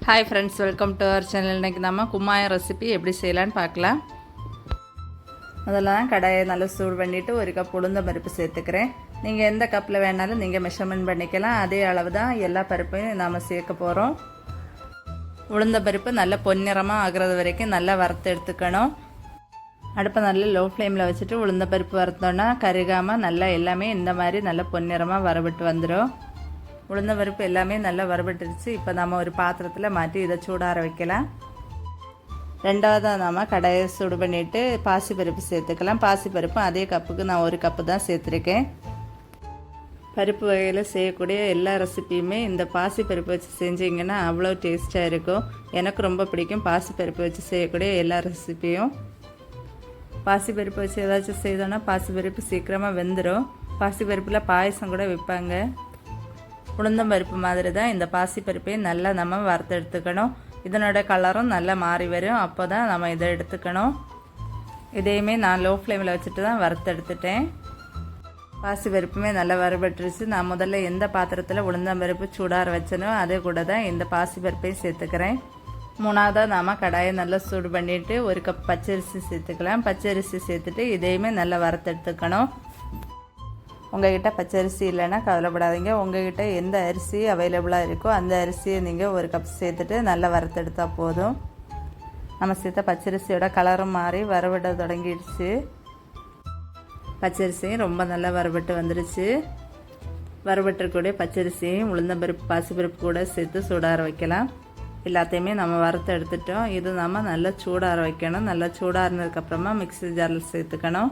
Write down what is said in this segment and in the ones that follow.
Hi friends, welcome to our channel. இன்றைக்கி நம்ம கும்மாயம் recipe எப்படி செய்யலான்னு பார்க்கலாம். முதல்ல தான் கடாயை நல்லா சூடு பண்ணிவிட்டு ஒரு கப் உளுந்த பருப்பு சேர்த்துக்கிறேன். நீங்கள் எந்த கப்பில் வேணாலும் நீங்கள் மெஷர்மெண்ட் பண்ணிக்கலாம். அதே அளவு தான் எல்லா பருப்பையும் நாம் சேர்க்க போகிறோம். உளுந்த பருப்பு நல்லா பொன்னிறமாக ஆகிறது வரைக்கும் நல்லா வறுத்து எடுத்துக்கணும். அடுப்பை நல்லா லோ ஃப்ளேமில் வச்சுட்டு உளுந்த பருப்பு வறுத்தோன்னா கருகாமல் நல்லா எல்லாமே இந்த மாதிரி நல்லா பொன்னிறமாக வறுபட்டு வந்துடும். உளுந்த பருப்பு எல்லாமே நல்லா வறுபட்டுருச்சு. இப்போ நம்ம ஒரு பாத்திரத்தில் மாற்றி இதை சூடார வைக்கலாம். ரெண்டாவதாக நாம் கடாயை சூடு பண்ணிவிட்டு பாசிப்பருப்பு சேர்த்துக்கலாம். பாசிப்பருப்பும் அதே கப்புக்கு நான் ஒரு கப்பு தான் சேர்த்துருக்கேன். பருப்பு வகையில் செய்யக்கூடிய எல்லா ரெசிப்பியுமே இந்த பாசிப்பருப்பு வச்சு செஞ்சிங்கன்னா அவ்வளோ டேஸ்ட்டாக இருக்கும். எனக்கு ரொம்ப பிடிக்கும் பாசிப்பருப்பு வச்சு செய்யக்கூடிய எல்லா ரெசிப்பியும். பாசிப்பருப்பு வச்சு ஏதாச்சும் செய்தோன்னா பாசிப்பருப்பு சீக்கிரமாக வெந்துடும். பாசிப்பருப்பில் பாயசம் கூட வைப்பாங்க. உளுந்தம்பருப்பு மாதிரி தான் இந்த பாசிப்பருப்பையும் நல்லா நம்ம வறுத்து எடுத்துக்கணும். இதனோட கலரும் நல்லா மாறி வரும். அப்போ தான் நம்ம இதை எடுத்துக்கணும். இதையுமே நான் லோ ஃப்ளேமில் வச்சுட்டு தான் வறுத்து எடுத்துட்டேன். பாசிப்பருப்புமே நல்லா வறுபட்டுருச்சு. நான் முதல்ல எந்த பாத்திரத்தில் உளுந்தம்பருப்பு சூடார வச்சனோ அதே கூட தான் இந்த பாசிப்பருப்பையும் சேர்த்துக்கிறேன். மூணாவதாக நாம் கடாயை நல்லா சூடு பண்ணிவிட்டு ஒரு கப் பச்சரிசி சேர்த்துக்கலாம். பச்சரிசி சேர்த்துட்டு இதையுமே நல்லா வறுத்து எடுத்துக்கணும். உங்கள்கிட்ட பச்சரிசி இல்லைன்னா கவலைப்படாதீங்க. உங்கள்கிட்ட எந்த அரிசி அவைலபிளாக இருக்கோ அந்த அரிசியை நீங்கள் ஒரு கப் சேர்த்துட்டு நல்லா வறுத்தெடுத்தால் போதும். நம்ம சேர்த்த பச்சரிசியோட கலரும் மாறி வறுபட தொடங்கிடுச்சு. பச்சரிசியும் ரொம்ப நல்லா வறுபட்டு வந்துடுச்சு. வறுபட்டுக்கூடிய பச்சரிசியும் உளுந்தம்பருப்பு பாசிப்பருப்பு கூட சேர்த்து சூடார வைக்கலாம். எல்லாத்தையுமே நம்ம வறுத்து எடுத்துட்டோம். இது நம்ம நல்லா சூடார வைக்கணும். நல்லா சூடாறினதுக்கப்புறமா மிக்ஸி ஜாரில் சேர்த்துக்கணும்.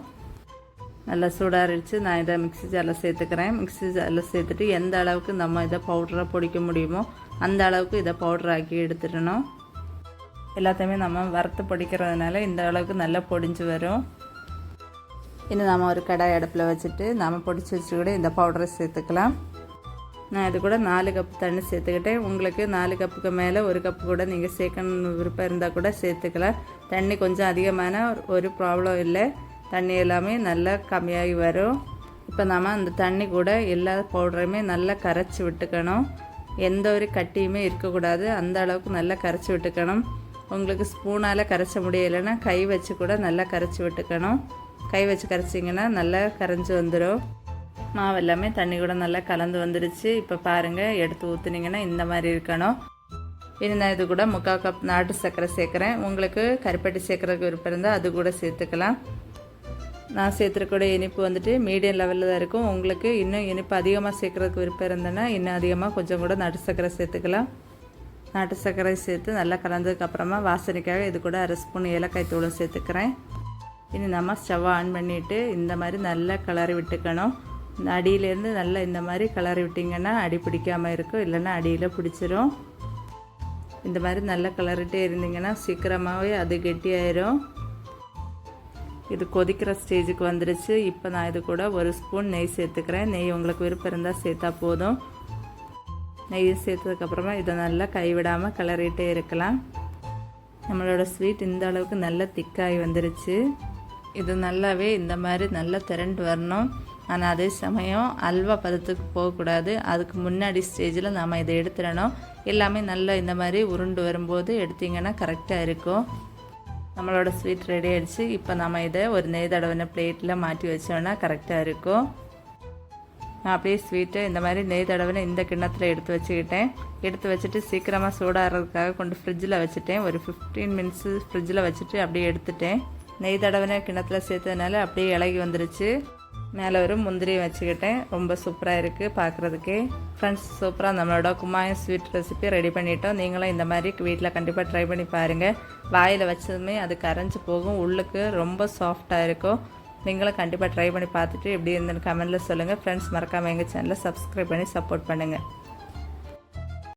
நல்லா சூடாரிச்சு நான் இதை மிக்ஸி ஜாரில் சேர்த்துக்கிறேன். மிக்ஸி ஜாரில் சேர்த்துட்டு எந்த அளவுக்கு நம்ம இதை பவுடராக பொடிக்க முடியுமோ அந்த அளவுக்கு இதை பவுடராக்கி எடுத்துடணும். எல்லாத்தையுமே நம்ம வறுத்து பொடிக்கிறதுனால இந்த அளவுக்கு நல்லா பொடிஞ்சு வரும். இன்னும் நம்ம ஒரு கடாய் அடுப்பில் வச்சுட்டு நம்ம பொடிச்சு வச்சு கூட இந்த பவுடரை சேர்த்துக்கலாம். நான் இது கூட 4 கப் தண்ணி சேர்த்துக்கிட்டேன். உங்களுக்கு 4 கப்புக்கு மேலே ஒரு கப்பு கூட நீங்கள் சேர்க்கணும் விருப்பம் இருந்தால் கூட சேர்த்துக்கலாம். தண்ணி கொஞ்சம் அதிகமான ஒரு ப்ராப்ளம் இல்லை. தண்ணி எல்லாமே நல்லா கம்மியாகி வரும். இப்போ நம்ம அந்த தண்ணி கூட எல்லா பவுடரையுமே நல்லா கரைச்சி விட்டுக்கணும். எந்த ஒரு கட்டியுமே இருக்கக்கூடாது. அந்த அளவுக்கு நல்லா கரைச்சி விட்டுக்கணும். உங்களுக்கு ஸ்பூனால் கரைச்ச முடியலைன்னா கை வச்சு கூட நல்லா கரைச்சி விட்டுக்கணும். கை வச்சு கரைச்சிங்கன்னா நல்லா கரைஞ்சி வந்துடும். மாவு எல்லாமே தண்ணி கூட நல்லா கலந்து வந்துடுச்சு. இப்போ பாருங்கள், எடுத்து ஊற்றுனீங்கன்னா இந்த மாதிரி இருக்கணும். இனி நான் இது கூட 3/4 கப் நாட்டு சர்க்கரை சேர்க்குறேன். உங்களுக்கு கருப்பட்டி சேர்க்குறதுக்கு விருப்பம் இருந்தால் அது கூட சேர்த்துக்கலாம். நான் சேர்த்துருக்கூடிய இனிப்பு வந்துட்டு மீடியம் லெவலில் தான் இருக்கும். உங்களுக்கு இன்னும் இனிப்பு அதிகமாக சேர்க்குறதுக்கு விருப்பம் இருந்தேன்னா இன்னும் அதிகமாக கொஞ்சம் கூட நாட்டு சர்க்கரை சேர்த்துக்கலாம். நாட்டு சர்க்கரை சேர்த்து நல்லா கலந்ததுக்கப்புறமா வாசனைக்காக இது கூட 1/2 ஸ்பூன் ஏலக்காய் தூளும் சேர்த்துக்கிறேன். இனி நம்ம ஸ்டவ்வை ஆன் பண்ணிவிட்டு இந்த மாதிரி நல்லா கிளறி விட்டுக்கணும். இந்த அடியிலேருந்து நல்லா இந்த மாதிரி கிளறி விட்டிங்கன்னா அடி பிடிக்காமல் இருக்கும். இல்லைன்னா அடியில் பிடிச்சிரும். இந்த மாதிரி நல்லா கிளறிட்டே இருந்தீங்கன்னா சீக்கிரமாகவே அது கெட்டியாயிரும். இது கொதிக்கிற ஸ்டேஜுக்கு வந்துடுச்சு. இப்போ நான் இது கூட 1 ஸ்பூன் நெய் சேர்த்துக்கிறேன். நெய் உங்களுக்கு விருப்பம் இருந்தால் சேர்த்தா போதும். நெய் சேர்த்ததுக்கப்புறமா இதை நல்லா கைவிடாமல் கிளறிட்டே இருக்கலாம். நம்மளோட ஸ்வீட் இந்த அளவுக்கு நல்லா திக்காகி வந்துருச்சு. இது நல்லாவே இந்த மாதிரி நல்லா திரண்டு வரணும். ஆனால் அதே சமயம் அல்வா பதத்துக்கு போகக்கூடாது. அதுக்கு முன்னாடி ஸ்டேஜில் நாம் இதை எடுத்துடணும். எல்லாமே நல்லா இந்த மாதிரி உருண்டு வரும்போது எடுத்திங்கன்னா கரெக்டாக இருக்கும். நம்மளோட ஸ்வீட் ரெடி ஆகிடுச்சு. இப்போ நம்ம இதை ஒரு நெய் தடவின பிளேட்டில் மாற்றி வச்சோன்னா கரெக்டாக இருக்கும். நான் அப்படியே ஸ்வீட்டை இந்த மாதிரி நெய் தடவின இந்த கிண்ணத்தில் எடுத்து வச்சுக்கிட்டேன். எடுத்து வச்சுட்டு சீக்கிரமாக சூடாகிறதுக்காக கொண்டு ஃப்ரிட்ஜில் வச்சுட்டேன். ஒரு 15 மினிட்ஸு ஃப்ரிட்ஜில் வச்சுட்டு அப்படியே எடுத்துட்டேன். நெய் தடவின கிண்ணத்தில் சேர்த்ததுனால அப்படியே இலகி வந்துருச்சு. மேலே ஒரு முந்திரியை வச்சுக்கிட்டேன். ரொம்ப சூப்பராக இருக்குது பார்க்குறதுக்கே. ஃப்ரெண்ட்ஸ், சூப்பராக நம்மளோட கும்மாயம் ஸ்வீட் ரெசிபி ரெடி பண்ணிட்டோம். நீங்களும் இந்த மாதிரி வீட்டில் கண்டிப்பாக ட்ரை பண்ணி பாருங்கள். வாயில் வச்சதுமே அது கரைஞ்சி போகும். உள்ளுக்கு ரொம்ப சாஃப்டாக இருக்கும். நீங்களும் கண்டிப்பாக ட்ரை பண்ணி பார்த்துட்டு எப்படி இருந்துன்னு கமெண்ட்டில் சொல்லுங்கள். ஃப்ரெண்ட்ஸ், மறக்காமல் எங்கள் சேனலை சப்ஸ்கிரைப் பண்ணி சப்போர்ட் பண்ணுங்கள்.